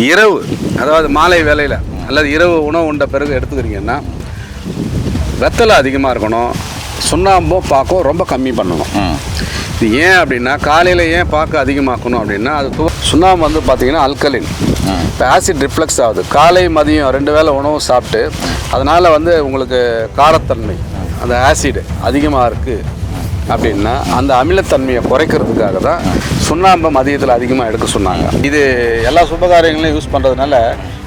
இரவு அதாவது மாலை வேளையில் அல்லது இரவு உணவு உண்ட பிறகு எடுத்துக்கிறீங்கன்னா வெத்தலை அதிகமாக இருக்கணும், சுண்ணாம்பும் பாக்கும் ரொம்ப கம்மி பண்ணணும். இது ஏன் அப்படின்னா காலையில் ஏன் பாக்கு அதிகமாக்கணும் அப்படின்னா அது சுண்ணாம்பு வந்து பார்த்திங்கன்னா அல்கலின், இப்போ ஆசிட் ரிஃப்ளெக்ஸ் ஆகுது. காலை மதியம் 2 வேளை உணவு சாப்பிட்டு அதனால் வந்து உங்களுக்கு காரத்தன்மை அந்த ஆசிட் அதிகமாக இருக்குது அப்படின்னா அந்த அமிலத்தன்மையை குறைக்கிறதுக்காக தான் சுண்ணாம்பை மதியத்தில் அதிகமாக எடுக்க சொன்னாங்க. இது எல்லா சுபகாரியங்களையும் யூஸ் பண்ணுறதுனால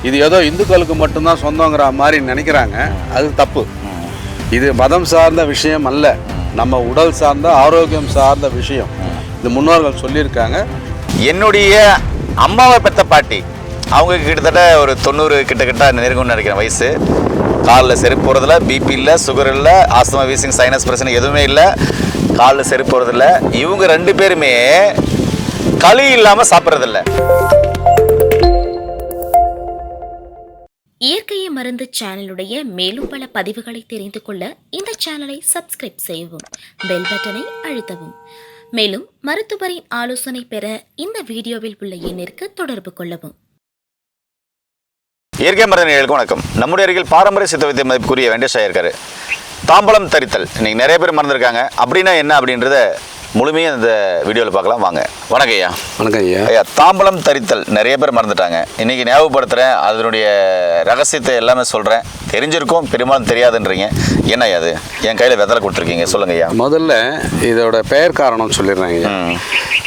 இது ஏதோ இந்துக்களுக்கு மட்டும்தான் சொந்தங்கிற மாதிரி நினைக்கிறாங்க. அது தப்பு. இது மதம் சார்ந்த விஷயம் அல்ல, நம்ம உடல் சார்ந்த ஆரோக்கியம் சார்ந்த விஷயம். இது முன்னோர்கள் சொல்லியிருக்காங்க. என்னுடைய அம்மாவை பெற்ற பாட்டி அவங்க கிட்டத்தட்ட ஒரு 90 கிட்டத்தட்ட நெருங்கும்னு நினைக்கிறேன் வயசு. காலில் செருப்பு போகிறதில்ல, பிபி இல்லை, சுகர் இல்லை, ஆஸ்துமா, வீசிங், சைனஸ் பிரச்சனை எதுவுமே இல்லை, காலில் செருப்பு போகிறதில்ல. இவங்க 2 பேருமே களி இல்லாமல் சாப்பிட்றதில்ல. இயற்கையை மருந்து சேனலுடைய மேலும் பல பதிவுகளை தெரிந்து கொள்ள இந்த சேனலை சப்ஸ்கிரைப் செய்யவும், பெல் பட்டனை அழுத்தவும். மேலும் மருத்துவரின் ஆலோசனை பெற இந்த வீடியோவில் உள்ள எண்ணிற்கு தொடர்பு கொள்ளவும். இயற்கை மருந்து நேயர்களுக்கு வணக்கம். நம்முடைய அருகில் பாரம்பரிய சித்த வைத்திய மதிப்புக்குரிய வெங்கடேஷ் இருக்காரு. தாம்பலம் தரித்தல் இன்னைக்கு நிறைய பேர் மறந்துருக்காங்க. அப்படின்னா என்ன அப்படின்றத முழுமையாக இந்த வீடியோவில் பார்க்கலாம் வாங்க. வணக்கம் ஐயா. வணக்கம் ஐயா. ஐயா, தாம்பலம் தரித்தல் நிறைய பேர் மறந்துட்டாங்க. இன்றைக்கி ஞாபகப்படுத்துகிறேன், அதனுடைய ரகசியத்தை எல்லாமே சொல்கிறேன். தெரிஞ்சிருக்கும், பெரும்பாலும் தெரியாதுன்றீங்க. என்ன அது என் கையில் வெத்தலை கொடுத்துருக்கீங்க, சொல்லுங்க ஐயா. முதல்ல இதோட பெயர் காரணம் சொல்லிடுறாங்க ஐயா.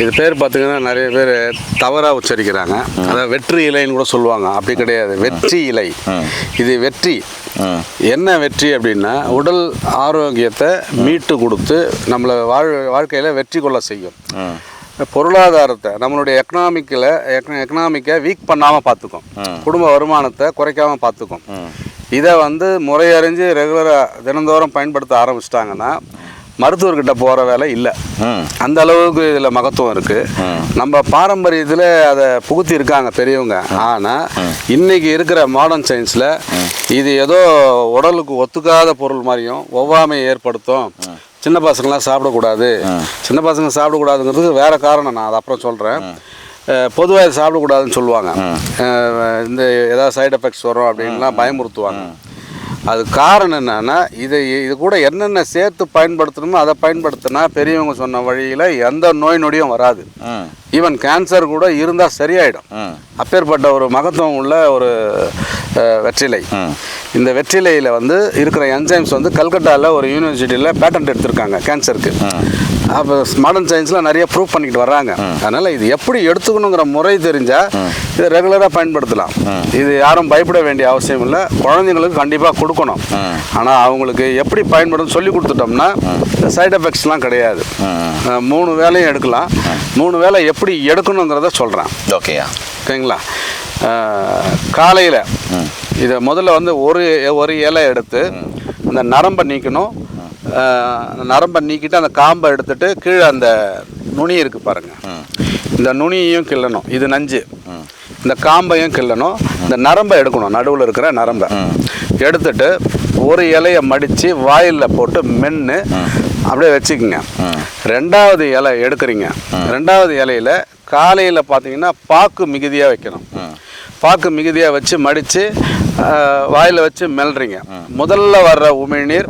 இது பேர் பார்த்தீங்கன்னா நிறைய பேர் தவறாக உச்சரிக்கிறாங்க. அதாவது வெற்றி இலைன்னு கூட சொல்லுவாங்க. அப்படி கிடையாது, வெற்றி இலை. இது வெற்றி. என்ன வெற்றி அப்படின்னா உடல் ஆரோக்கியத்தை மீட்டு கொடுத்து நம்மளை வாழ்க்கையில் வெற்றி கொள்ள செய்யும். பொருளாதாரத்தை நம்மளுடைய எக்கனாமிக்கை வீக் பண்ணாமல் பார்த்துக்கும், குடும்ப வருமானத்தை குறைக்காமல் பார்த்துக்கும். இதை வந்து முறையறிஞ்சு ரெகுலராக தினந்தோறும் பயன்படுத்த ஆரம்பிச்சிட்டாங்கன்னா மருத்துவர்கிட்ட போகிற வேலை இல்லை. அந்த அளவுக்கு இதில் மகத்துவம் இருக்குது. நம்ம பாரம்பரியத்தில் அதை புகுத்தி இருக்காங்க பெரியவங்க. ஆனால் இன்றைக்கி இருக்கிற மாடர்ன் சயின்ஸில் இது ஏதோ உடலுக்கு ஒத்துக்காத பொருள் மாதிரியும் ஒவ்வாமையை ஏற்படுத்தும். சின்ன பசங்களாம் சாப்பிடக்கூடாது, சின்ன பசங்க சாப்பிடக்கூடாதுங்கிறதுக்கு வேறு காரணம், நான் அதை அப்புறம் சொல்கிறேன். பொதுவாக இது சாப்பிடக்கூடாதுன்னு சொல்லுவாங்க. இந்த ஏதாவது சைடு எஃபெக்ட்ஸ் வரும் அப்படின்லாம் பயமுறுத்துவாங்க. அது காரணம் என்னன்னா இது கூட என்னென்ன சேர்த்து பயன்படுத்தணுமோ அதை பயன்படுத்தினா பெரியவங்க சொன்ன வழியில் எந்த நோய் நொடியும் வராது. ஈவன் கேன்சர் கூட இருந்தால் சரியாயிடும். அப்பேற்பட்ட ஒரு மகத்துவம் உள்ள ஒரு வெற்றிலை. இந்த வெற்றிலையில் வந்து இருக்கிற என்சைம்ஸ் வந்து கல்கட்டாவில் ஒரு யூனிவர்சிட்டியில் பேட்டன்ட் எடுத்திருக்காங்க கேன்சருக்கு. அப்போ மாடர்ன் சயின்ஸில் நிறைய ப்ரூவ் பண்ணிக்கிட்டு வர்றாங்க. அதனால் இது எப்படி எடுத்துக்கணுங்கிற முறை தெரிஞ்சால் இதை ரெகுலராக பயன்படுத்தலாம். இது யாரும் பயப்பட வேண்டிய அவசியம் இல்லை. குழந்தைங்களுக்கு கண்டிப்பாக கொடுக்கணும். ஆனால் அவங்களுக்கு எப்படி பயன்படும் சொல்லி கொடுத்துட்டோம்னா சைடு எஃபெக்ட்ஸ்லாம் கிடையாது. 3 வேளையும் எடுக்கலாம். 3 வேளை எப்படி எடுக்கணுங்கிறத சொல்கிறேன். ஓகேங்களா? காலையில் இதை முதல்ல வந்து ஒரு இலை எடுத்து அந்த நரம்பை நீக்கணும். நரம்பை நீக்கிட்டு அந்த காம்பை எடுத்துட்டு கீழே அந்த நுனி இருக்குது பாருங்கள், இந்த நுனியையும் கிள்ளணும். இது நஞ்சு. இந்த காம்பையும் கிள்ளணும். இந்த நரம்பை எடுக்கணும், நடுவில் இருக்கிற நரம்பை எடுத்துட்டு ஒரு இலையை மடித்து வாயில் போட்டு மென்று அப்படியே வச்சுக்கோங்க. 2வது இலை எடுக்கிறீங்க. 2வது இலையில் காலையில் பார்த்தீங்கன்னா பாக்கு மிகுதியாக வைக்கணும். பாக்கு மிகுதியாக வச்சு மடித்து வாயில் வச்சு மெல்றீங்க. முதல்ல வர்ற உமிழ்நீர்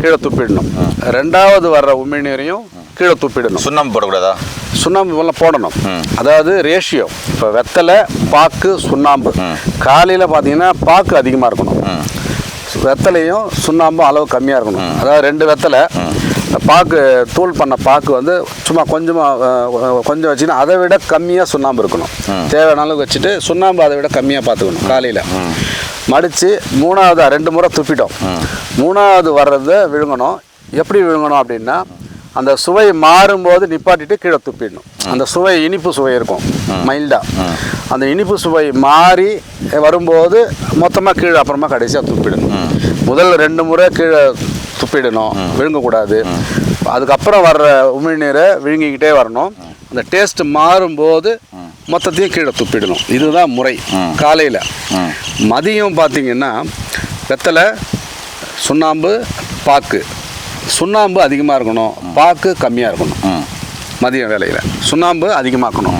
கீழே துப்பிடணும். 2வது வர்ற உமிழ்நீரையும் கீழே துப்பிடணும். சுண்ணாம்பு போடக்கூடாதா? சுண்ணாம்பு போடணும். அதாவது ரேஷியோ. இப்போ வெத்தலை, பாக்கு, சுண்ணாம்பு. காலையில் பார்த்தீங்கன்னா பாக்கு அதிகமாக இருக்கணும், வெத்தலையும் சுண்ணாம்பும் அளவு கம்மியாக இருக்கணும். அதாவது 2 வெத்தலை பாக்கு தூள் பண்ண பாக்கு வந்து சும்மா கொஞ்சம் வச்சுன்னா அதை விட கம்மியாக சுண்ணாம்பு இருக்கணும். தேவையான அளவுக்கு வச்சுட்டு சுண்ணாம்பு அதை விட கம்மியாக பார்த்துக்கணும். காலையில் மடித்து 3வது 2 முறை துப்பிட்டோம். 3வது வர்றதை விழுங்கணும். எப்படி விழுங்கணும் அப்படின்னா அந்த சுவை மாறும்போது நிப்பாட்டிட்டு கீழே துப்பிடணும். அந்த சுவை இனிப்பு சுவை இருக்கும் மைல்டாக. அந்த இனிப்பு சுவை மாறி வரும்போது மொத்தமாக கீழே அப்புறமா கடைசியாக துப்பிடணும். முதல் 2 முறை கீழே துப்பிடணும், விழுங்கக்கூடாது. அதுக்கப்புறம் வர்ற உமிழ்நீரை விழுங்கிக்கிட்டே வரணும். அந்த டேஸ்ட் மாறும்போது மொத்தத்தையும் கீழே துப்பிடணும். இதுதான் முறை காலையில். மதியம் பார்த்திங்கன்னா வெத்தலை, சுண்ணாம்பு, பாக்கு. சுண்ணாம்பு அதிகமாக இருக்கணும், பாக்கு கம்மியாக இருக்கணும். மதிய வேலையில் சுண்ணாம்பு அதிகமாக்கணும்.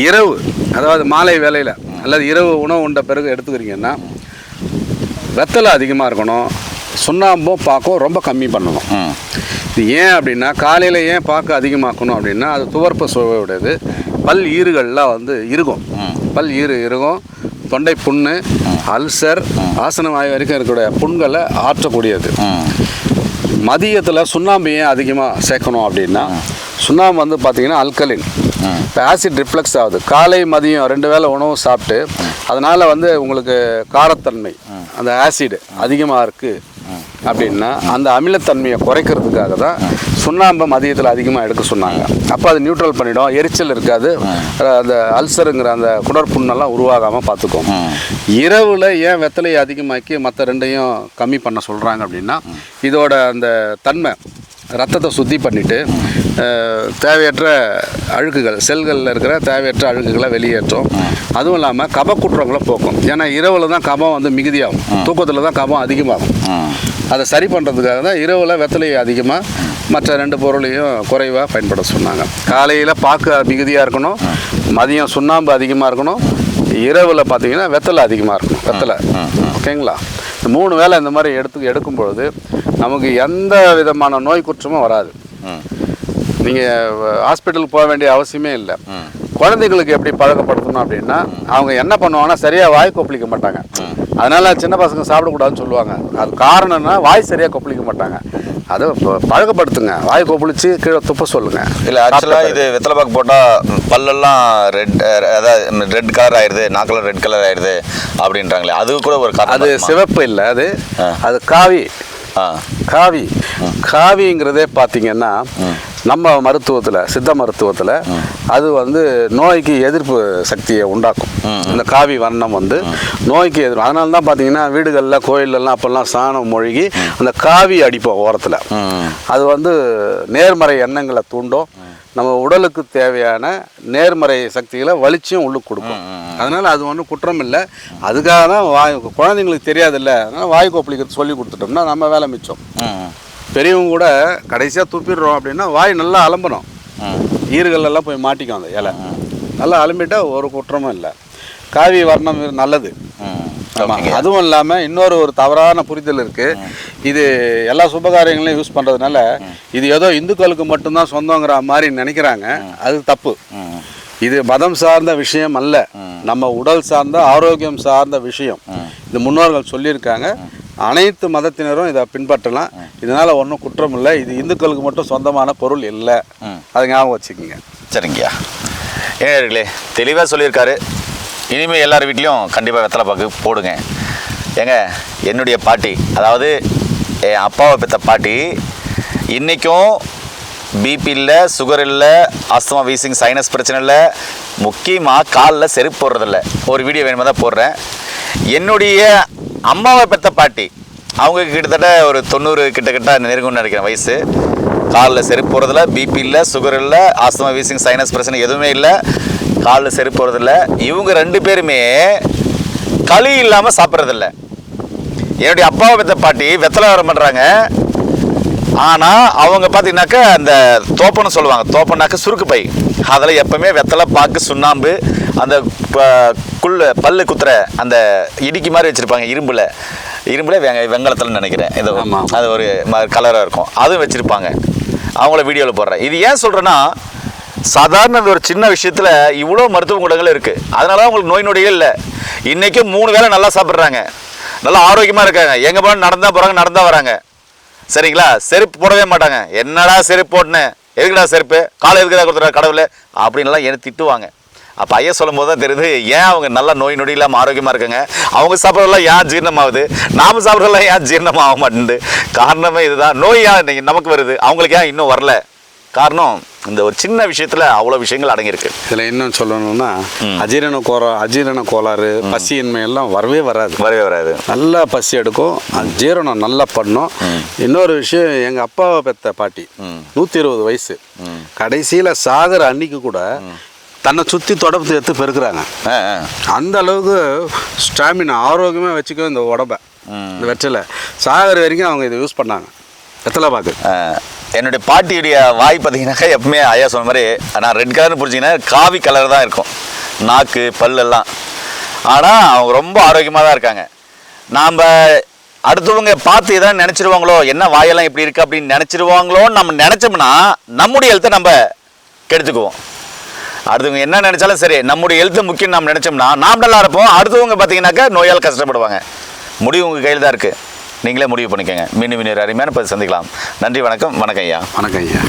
இரவு அதாவது மாலை வேலையில் அல்லது இரவு உணவு உண்ட பிறகு எடுத்துக்கிறீங்கன்னா வெத்தலை அதிகமாக இருக்கணும், சுண்ணாம்பும் பாக்கும் ரொம்ப கம்மி பண்ணணும். இது ஏன் அப்படின்னா காலையில் ஏன் பாக்கு அதிகமாக்கணும் அப்படின்னா அது துவர்ப்பு சுவை உடையது. பல் ஈறுகள்லாம் வந்து இருக்கும், பல் இருக்கும், தொண்டை புண்ணு, அல்சர், ஆசனம் வாய் வரைக்கும் இருக்கக்கூடிய புண்களை ஆற்றக்கூடியது. மதியத்தில் சுண்ணாம்பு ஏன் அதிகமாக சேர்க்கணும் அப்படின்னா சுண்ணாம்பு வந்து பார்த்திங்கன்னா அல்கலின், இப்போ ஆசிட் ரிஃப்ளெக்ஸ் ஆகுது. காலை மதியம் 2 வேளை உணவு சாப்பிட்டு அதனால் வந்து உங்களுக்கு காரத்தன்மை, அந்த ஆசிட் அதிகமாக இருக்குது அப்படின்னா அந்த அமிலத்தன்மையை குறைக்கிறதுக்காக தான் சுண்ணாம்பை மதியத்தில் அதிகமாக எடுக்க சொன்னாங்க. அப்போ அது நியூட்ரல் பண்ணிடும், எரிச்சல் இருக்காது, அந்த அல்சருங்கிற அந்த குடற்புண்ணெல்லாம் உருவாகாமல் பார்த்துக்கும். இரவில் ஏன் வெத்தலையை அதிகமாக்கி மற்ற 2ஐயும் கம்மி பண்ண சொல்கிறாங்க அப்படின்னா இதோட அந்த தன்மை ரத்தத்தை சுத்தி பண்ணிவிட்டு தேவையற்ற அழுக்குகள், செல்களில் இருக்கிற தேவையற்ற அழுக்குகளை வெளியேற்றும். அதுவும் இல்லாமல் கபக்குற்றங்களை போக்கும். ஏன்னா இரவில் தான் கபம் வந்து மிகுதியாகும், தூக்கத்தில் தான் கபம் அதிகமாகும். அதை சரி பண்ணுறதுக்காக தான் இரவில் வெத்தலையை அதிகமாக மற்ற 2 பொருளையும் குறைவாக பயன்பட சொன்னாங்க. காலையில் பாக்கு மிகுதியாக இருக்கணும், மதியம் சுண்ணாம்பு அதிகமாக இருக்கணும், இரவில் பார்த்தீங்கன்னா வெத்தலை அதிகமாக இருக்கணும். வெத்தலை ஓகேங்களா? 3 வேளை இந்த மாதிரி எடுக்கும் பொழுது நமக்கு எந்த விதமான நோய் குற்றமும் வராது. நீங்கள் ஹாஸ்பிட்டலுக்கு போக வேண்டிய அவசியமே இல்லை. குழந்தைகளுக்கு எப்படி பழக்கப்படுத்தணும் அப்படின்னா அவங்க என்ன பண்ணுவாங்கன்னா சரியாக வாய் கொப்பளிக்க மாட்டாங்க. அதனால சின்ன பசங்க சாப்பிடக்கூடாதுன்னு சொல்லுவாங்க. அது காரணம்னா வாய் சரியாக கொப்பளிக்க மாட்டாங்க. அதை பழக்கப்படுத்துங்க, வாய் கொப்பளிச்சு கீழே துப்ப சொல்லுங்கள். இல்லை ஆக்சுவலாக இது வெத்தலை பாக்கு போட்டால் பல்லெல்லாம் ரெட் கலர் ஆயிடுது, நாக்கெல்லாம் ரெட் கலர் ஆயிடுது அப்படின்றாங்களே, அது கூட ஒரு காரணம். அது சிவப்பு இல்லை, அது காவி. காவிங்கிறதே பார்த்தீங்கன்னா நம்ம மருத்துவத்தில், சித்த மருத்துவத்தில் அது வந்து நோய்க்கு எதிர்ப்பு சக்தியை உண்டாக்கும். இந்த காவி வர்ணம் வந்து நோய்க்கு எதிர்ப்பு. அதனால தான் பார்த்தீங்கன்னா வீடுகளில் கோயிலெல்லாம் அப்போல்லாம் சாணம் மொழிகி அந்த காவி அடிப்போம் ஓரத்தில். அது வந்து நேர்மறை எண்ணங்களை தூண்டும், நம்ம உடலுக்கு தேவையான நேர்மறை சக்திகளை வலிச்சியும் உள்ளுக்கு கொடுக்கும். அதனால் அது ஒன்றும் குற்றம் இல்லை. அதுக்காக தான் குழந்தைங்களுக்கு தெரியாதில்ல, அதனால் வாய் கொப்பளிக்கிறது சொல்லி கொடுத்துட்டோம்னா நம்ம வேலை மிச்சம். பெரியவங்க கூட கடைசியாக துப்பிடுறோம் அப்படின்னா வாய் நல்லா அலம்பணும், ஈறுகளெல்லாம் போய் மாட்டிக்கும் அந்த இலை. நல்லா அலம்பிட்டா ஒரு குற்றமும் இல்லை. காவி வர்ணம் நல்லது. ஆமாம். அதுவும் இல்லாமல் இன்னொரு தவறான புரிதல் இருக்குது. இது எல்லா சுபகாரியங்களையும் யூஸ் பண்ணுறதுனால இது ஏதோ இந்துக்களுக்கு மட்டும்தான் சொந்தங்கிற மாதிரி நினைக்கிறாங்க. அது தப்பு. இது மதம் சார்ந்த விஷயம் அல்ல, நம்ம உடல் சார்ந்த ஆரோக்கியம் சார்ந்த விஷயம். இது முன்னோர்கள் சொல்லியிருக்காங்க. அனைத்து மதத்தினரும் இதை பின்பற்றலாம். இதனால் ஒன்றும் குற்றம் இல்லை. இது இந்துக்களுக்கு மட்டும் சொந்தமான பொருள் இல்லை, அதை ஞாபகம் வச்சுக்கோங்க. சரிங்கய்யா. ஏங்களே தெளிவாக சொல்லியிருக்காரு. இனிமேல் எல்லார் வீட்லேயும் கண்டிப்பாக வெத்தலை பாக்கு போடுங்க. ஏங்க என்னுடைய பாட்டி, அதாவது என் அப்பாவை பெற்ற பாட்டி, இன்றைக்கும் பிபி இல்லை, சுகர் இல்லை, ஆஸ்துமா, வீசிங், சைனஸ் பிரச்சனை இல்லை, முக்கியமாக காலில் செருப்பு போடுறதில்ல. ஒரு வீடியோ வேணுமா தான் போடுறேன். என்னுடைய அம்மாவை பெற்ற பாட்டி, அவங்க கிட்டத்தட்ட ஒரு 90 கிட்டத்தட்ட நெருங்கும்னு நினைக்கிறேன் வயசு. காலில் செருப்பு போடுறதில்ல, பிபி இல்லை, சுகர் இல்லை, ஆஸ்துமா, வீசிங், சைனஸ் பிரச்சனை எதுவுமே இல்லை, காலில் செருப்பு போடுறதில்ல. இவங்க 2 பேருமே களி இல்லாமல் சாப்பிட்றதில்ல. என்னுடைய அப்பாவை பெற்ற பாட்டி வெத்தலை வரம் பண்ணுறாங்க. ஆனால் அவங்க பார்த்தீங்கன்னாக்கா அந்த தோப்பன்னு சொல்லுவாங்க, தோப்பனாக்க சுருக்கு பை, அதில் எப்பவுமே வெத்தலை பாக்கு, சுண்ணாம்பு, அந்த பல்லு குத்துற அந்த இடிக்கி மாதிரி வச்சுருப்பாங்க, இரும்பில் வெங்கலத்தில் நினைக்கிறேன். இது அது ஒரு கலராக இருக்கும், அதுவும் வச்சுருப்பாங்க. அவங்கள வீடியோவில் போடுறேன். இது ஏன் சொல்கிறேன்னா, சாதாரண ஒரு சின்ன விஷயத்தில் இவ்வளோ மருத்துவ குணங்கள் இருக்குது. அதனால தான் உங்களுக்கு நோய் நொடிகள் இல்லை. இன்றைக்கும் 3 வேளை நல்லா சாப்பிட்றாங்க, நல்லா ஆரோக்கியமாக இருக்காங்க. எங்கே போனால் நடந்தால் போகிறாங்க, நடந்தால் வராங்க. சரிங்களா? செருப்பு போடவே மாட்டாங்க. என்னடா செருப்பு போட்டேன், எதுக்குடா செருப்பு, காலை எதுக்குடா கொடுத்துறா கடவுள் அப்படின்லாம் என்ன திட்டுவாங்க. அப்போ ஐயா சொல்லும் போது தான் தெரியுது ஏன் அவங்க நல்லா நோய் நொடி இல்லாமல் ஆரோக்கியமாக இருக்காங்க. அவங்க சாப்பிட்றதெல்லாம் ஏன் ஜீரணமாகுது, நாம் சாப்பிட்றதெல்லாம் ஏன் ஜீரணமாக மாட்டேங்குது. காரணமே இதுதான். நோய் ஏன் நமக்கு வருது, அவங்களுக்கு ஏன் இன்னும் வரல. காரணம் இந்த ஒரு சின்ன விஷயத்தில் அவ்வளோ விஷயங்கள் அடங்கியிருக்கு. இதில் இன்னும் சொல்லணும்னா அஜீரண கோளாறு, பசியின்மை எல்லாம் வரவே வராது. நல்லா பசி எடுக்கும், ஜீரணம் நல்லா பண்ணும். இன்னொரு விஷயம், எங்கள் அப்பாவை பெற்ற பாட்டி 120 வயசு, கடைசியில் சாகர அன்னைக்கு கூட தன்னை சுற்றி தொடர்பு எடுத்து பெருக்கிறாங்க. அந்த அளவுக்கு ஸ்டாமினா, ஆரோக்கியமாக வச்சுக்க இந்த உடம்பை, இந்த வெற்றிலை சாகர வரைக்கும் அவங்க இதை யூஸ் பண்ணாங்க, வெத்தலை பாக்கு. என்னுடைய பாட்டியுடைய வாய் பார்த்தீங்கன்னாக்கா எப்பவுமே ஐயா சொன்ன மாதிரி நான் ரெட் கலர்னு பிடிச்சிங்கன்னா காவி கலர் தான் இருக்கும், நாக்கு பல்லெல்லாம். ஆனால் அவங்க ரொம்ப ஆரோக்கியமாக தான் இருக்காங்க. நாம் அடுத்தவங்க பார்த்து எதாவது நினச்சிருவாங்களோ, என்ன வாயெல்லாம் இப்படி இருக்குது அப்படின்னு நினச்சிருவாங்களோன்னு நம்ம நினச்சோம்னா நம்முடைய ஹெல்த்தை நம்ம கெடுத்துக்குவோம். அடுத்தவங்க என்ன நினச்சாலும் சரி, நம்முடைய ஹெல்த்து முக்கியம் நம்ம நினச்சோம்னா நாம் நல்லா இருப்போம். அடுத்தவங்க பார்த்தீங்கன்னாக்கா நோயால் கஷ்டப்படுவாங்க. முடிவு உங்கள் கையில் தான் இருக்குது. நீங்களே முடிவு பண்ணிக்கோங்க. மீண்டும் இன்னொரு அருமையான பதிவு சந்திக்கலாம். நன்றி, வணக்கம். வணக்கம் ஐயா. வணக்கம் ஐயா.